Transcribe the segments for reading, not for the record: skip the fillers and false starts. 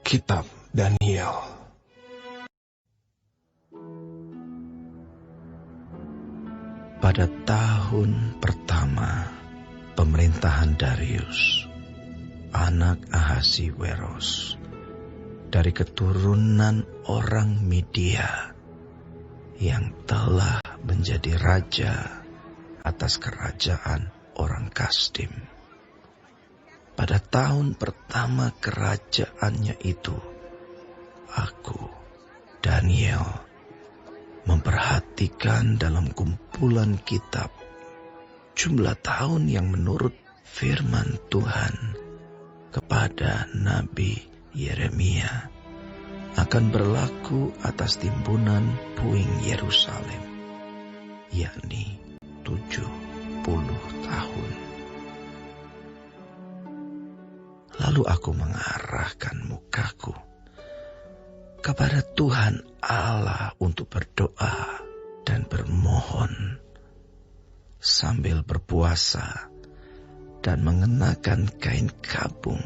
Kitab Daniel. Pada tahun pertama pemerintahan Darius, anak Ahasiweros, dari keturunan orang Media yang telah menjadi raja atas kerajaan orang Kasdim. Pada tahun pertama kerajaannya itu, aku, Daniel, memperhatikan dalam kumpulan kitab jumlah tahun yang menurut firman Tuhan kepada Nabi Yeremia akan berlaku atas timbunan puing Yerusalem, yakni 70 tahun. Lalu aku mengarahkan mukaku kepada Tuhan Allah untuk berdoa dan bermohon sambil berpuasa dan mengenakan kain kabung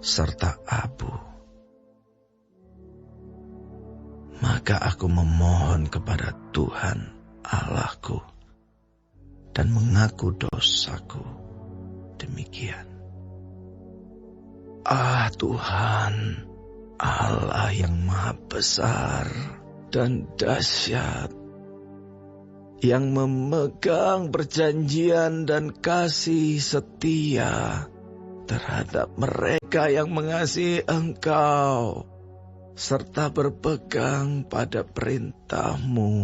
serta abu. Maka aku memohon kepada Tuhan Allahku dan mengaku dosaku demikian. Ah Tuhan, Allah yang maha besar dan dahsyat, yang memegang perjanjian dan kasih setia terhadap mereka yang mengasihi Engkau, serta berpegang pada perintah-Mu.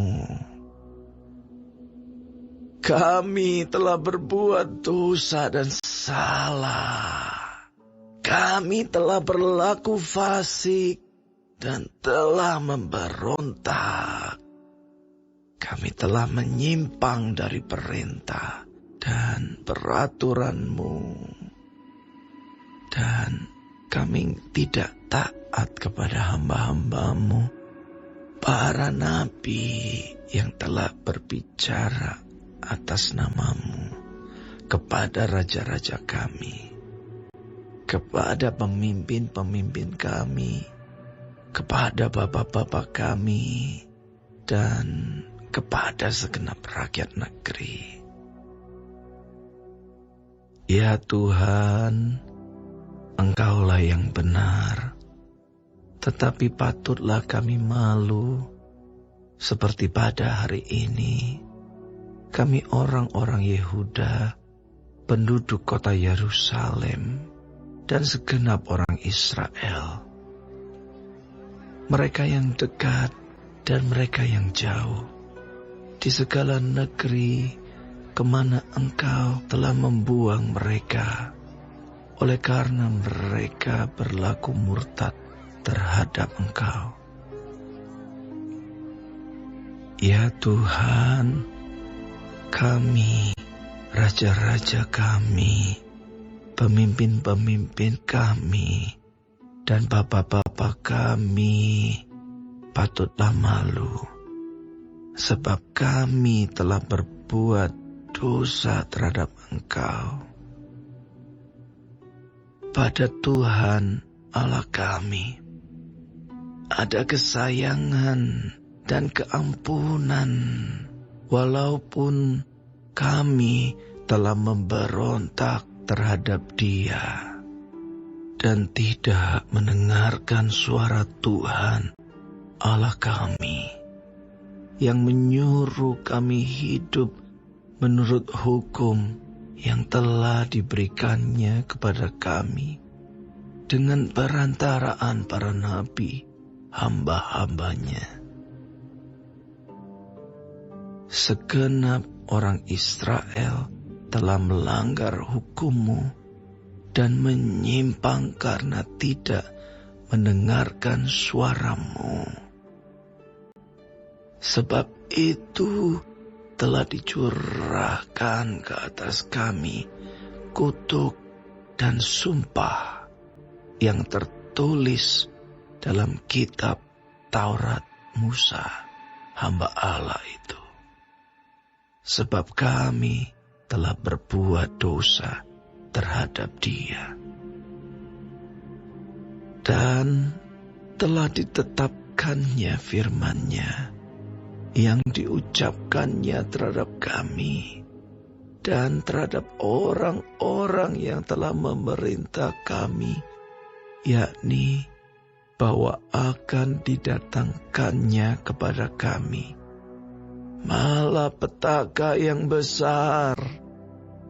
Kami telah berbuat dosa dan salah. Kami telah berlaku fasik dan telah memberontak. Kami telah menyimpang dari perintah dan peraturan-Mu. Dan kami tidak taat kepada hamba-hamba-Mu, para nabi yang telah berbicara atas nama-Mu kepada raja-raja kami, kepada pemimpin-pemimpin kami, kepada bapak-bapak kami, dan kepada segenap rakyat negeri. Ya Tuhan, Engkaulah yang benar, tetapi patutlah kami malu, seperti pada hari ini, kami orang-orang Yehuda, penduduk kota Yerusalem, dan segenap orang Israel, mereka yang dekat dan mereka yang jauh, di segala negeri kemana Engkau telah membuang mereka, oleh karena mereka berlaku murtad terhadap Engkau. Ya Tuhan, kami, raja-raja kami, pemimpin-pemimpin kami, dan bapak-bapak kami patutlah malu, sebab kami telah berbuat dosa terhadap Engkau. Pada Tuhan Allah kami ada kesayangan dan keampunan, walaupun kami telah memberontak terhadap Dia dan tidak mendengarkan suara Tuhan Allah kami yang menyuruh kami hidup menurut hukum yang telah diberikannya kepada kami dengan perantaraan para nabi hamba-hambanya. Segenap orang Israel telah melanggar hukum-Mu dan menyimpang karena tidak mendengarkan suara-Mu. Sebab itu telah dicurahkan ke atas kami kutuk dan sumpah yang tertulis dalam kitab Taurat Musa, hamba Allah itu. Sebab kami telah berbuat dosa terhadap Dia. Dan telah ditetapkannya firman-Nya yang diucapkannya terhadap kami dan terhadap orang-orang yang telah memerintah kami, yakni bahwa akan didatangkannya kepada kami malapetaka yang besar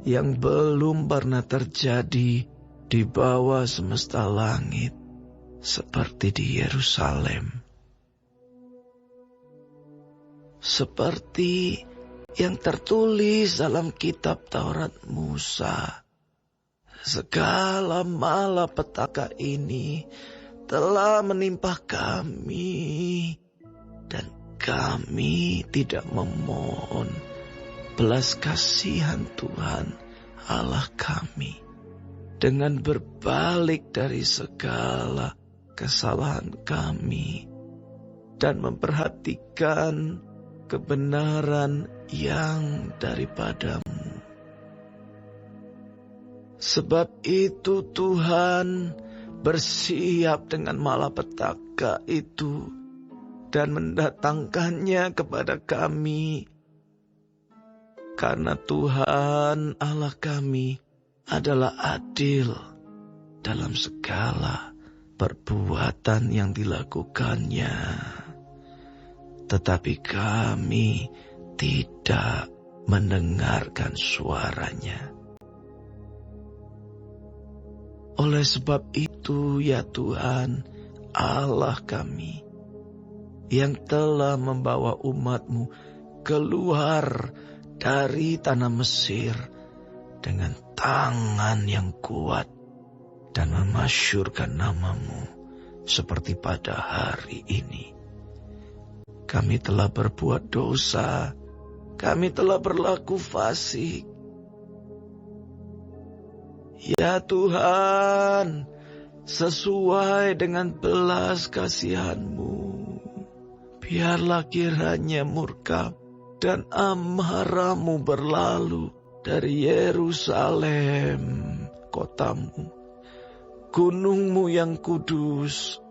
yang belum pernah terjadi di bawah semesta langit, seperti di Yerusalem. Seperti yang tertulis dalam kitab Taurat Musa, segala malapetaka ini telah menimpa kami, dan kami tidak memohon belas kasihan Tuhan Allah kami dengan berbalik dari segala kesalahan kami dan memperhatikan kebenaran yang daripadamu. Sebab itu Tuhan bersiap dengan malapetaka itu dan mendatangkannya kepada kami, karena Tuhan Allah kami adalah adil dalam segala perbuatan yang dilakukannya. Tetapi kami tidak mendengarkan suaranya. Oleh sebab itu, ya Tuhan Allah kami, yang telah membawa umat-Mu keluar dari tanah Mesir dengan tangan yang kuat dan memasyurkan nama-Mu seperti pada hari ini. Kami telah berbuat dosa, kami telah berlaku fasik. Ya Tuhan, sesuai dengan belas kasihan-Mu, biarlah kiranya murka dan amarah-Mu berlalu dari Yerusalem, kota-Mu, gunung-Mu yang kudus.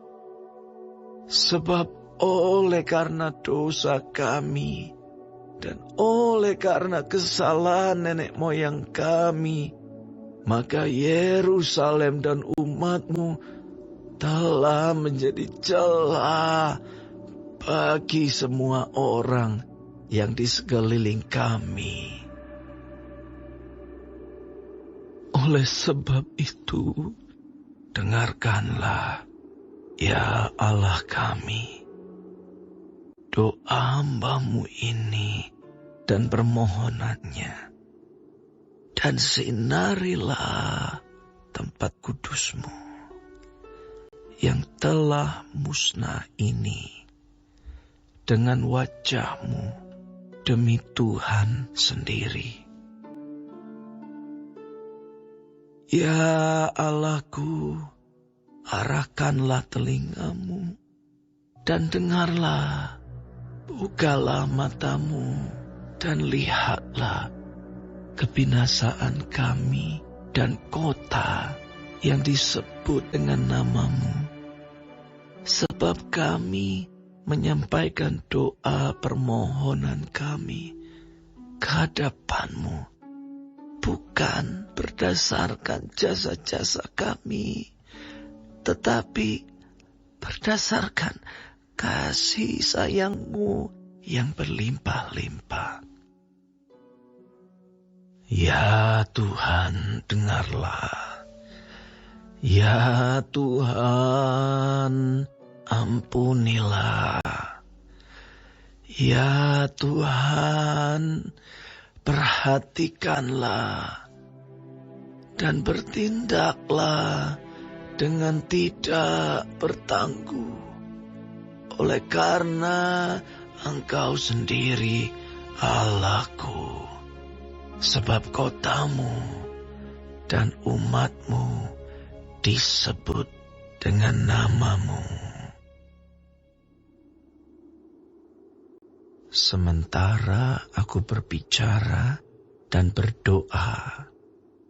Sebab oleh karena dosa kami dan oleh karena kesalahan nenek moyang kami, maka Yerusalem dan umat-Mu telah menjadi celah bagi semua orang yang di sekeliling kami. Oleh sebab itu, dengarkanlah, ya Allah kami, doa hamba-Mu ini dan permohonannya, dan sinarilah tempat kudus-Mu yang telah musnah ini dengan wajah-Mu demi Tuhan sendiri. Ya Allahku, arahkanlah telinga-Mu dan dengarlah. Bukalah mata-Mu dan lihatlah kebinasaan kami dan kota yang disebut dengan nama-Mu. Sebab kami menyampaikan doa permohonan kami ke hadapan-Mu, bukan berdasarkan jasa-jasa kami, tetapi berdasarkan kasih sayang-Mu yang berlimpah-limpah. Ya Tuhan, dengarlah. Ya Tuhan, ampunilah. Ya Tuhan, perhatikanlah dan bertindaklah dengan tidak bertangguh. Oleh karena Engkau sendiri Allahku, sebab kota-Mu dan umat-Mu disebut dengan nama-Mu. Sementara aku berbicara dan berdoa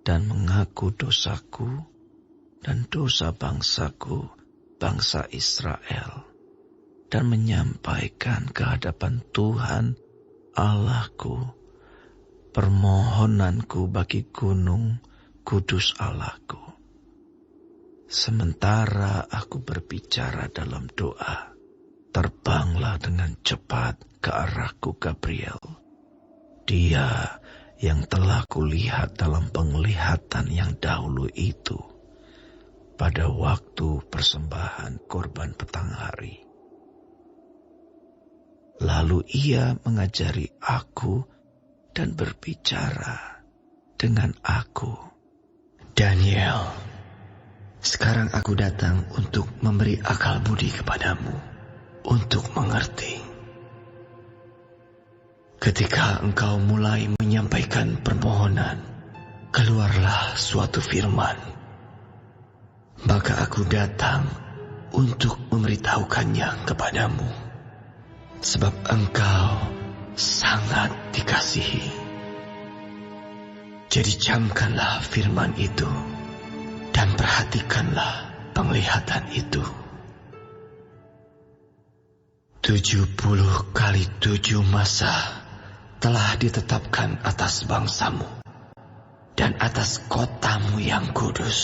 dan mengaku dosaku dan dosa bangsaku bangsa Israel dan menyampaikan ke hadapan Tuhan Allahku permohonanku bagi gunung kudus Allahku. Sementara aku berbicara dalam doa, terbanglah dengan cepat ke arahku Gabriel. Dia yang telah kulihat dalam penglihatan yang dahulu itu pada waktu persembahan korban petang hari. Lalu ia mengajari aku dan berbicara dengan aku. Daniel, sekarang aku datang untuk memberi akal budi kepadamu, untuk mengerti. Ketika engkau mulai menyampaikan permohonan, keluarlah suatu firman. Maka aku datang untuk memberitahukannya kepadamu, sebab engkau sangat dikasihi. Jadi camkanlah firman itu, dan perhatikanlah penglihatan itu. 70 kali 7 masa telah ditetapkan atas bangsamu dan atas kotamu yang kudus,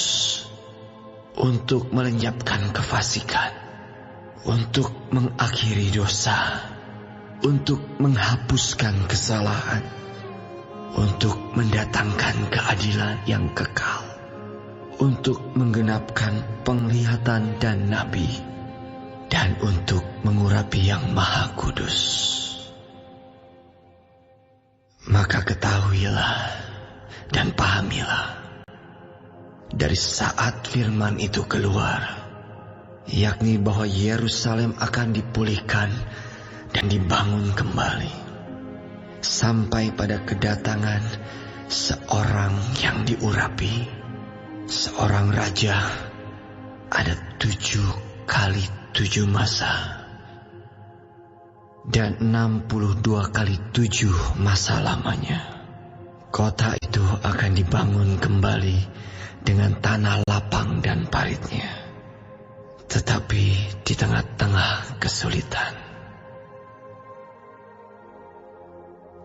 untuk melenyapkan kefasikan, untuk mengakhiri dosa, untuk menghapuskan kesalahan, untuk mendatangkan keadilan yang kekal, untuk menggenapkan penglihatan dan nabi, dan untuk mengurapi yang maha kudus. Maka ketahuilah dan pahamilah, dari saat firman itu keluar, yakni bahwa Yerusalem akan dipulihkan dan dibangun kembali, sampai pada kedatangan seorang yang diurapi, seorang raja, ada 7 kali 7 masa, dan 62 kali 7 masa lamanya. Kota itu akan dibangun kembali dengan tanah lapang dan paritnya, tetapi di tengah-tengah kesulitan.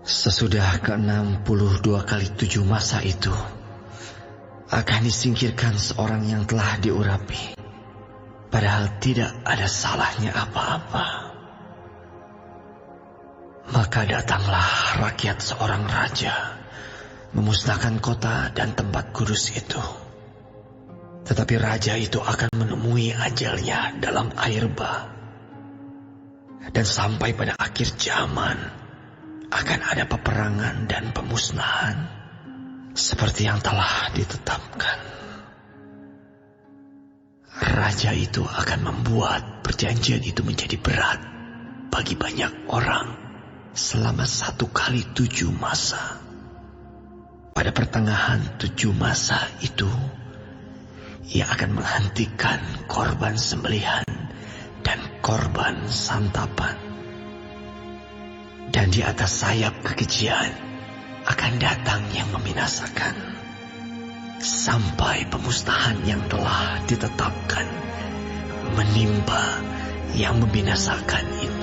Sesudah ke-62 kali 7 masa itu, akan disingkirkan seorang yang telah diurapi, padahal tidak ada salahnya apa-apa. Maka datanglah rakyat seorang raja, memusnahkan kota dan tempat kudus itu. Tetapi raja itu akan menemui ajalnya dalam air bah. Dan sampai pada akhir zaman, akan ada peperangan dan pemusnahan, seperti yang telah ditetapkan. Raja itu akan membuat perjanjian itu menjadi berat bagi banyak orang selama 1 kali 7 masa. Pada pertengahan 7 masa itu, ia akan menghentikan korban sembelihan dan korban santapan. Dan di atas sayap kekejian akan datang yang membinasakan, sampai pemusnahan yang telah ditetapkan menimpa yang membinasakan itu.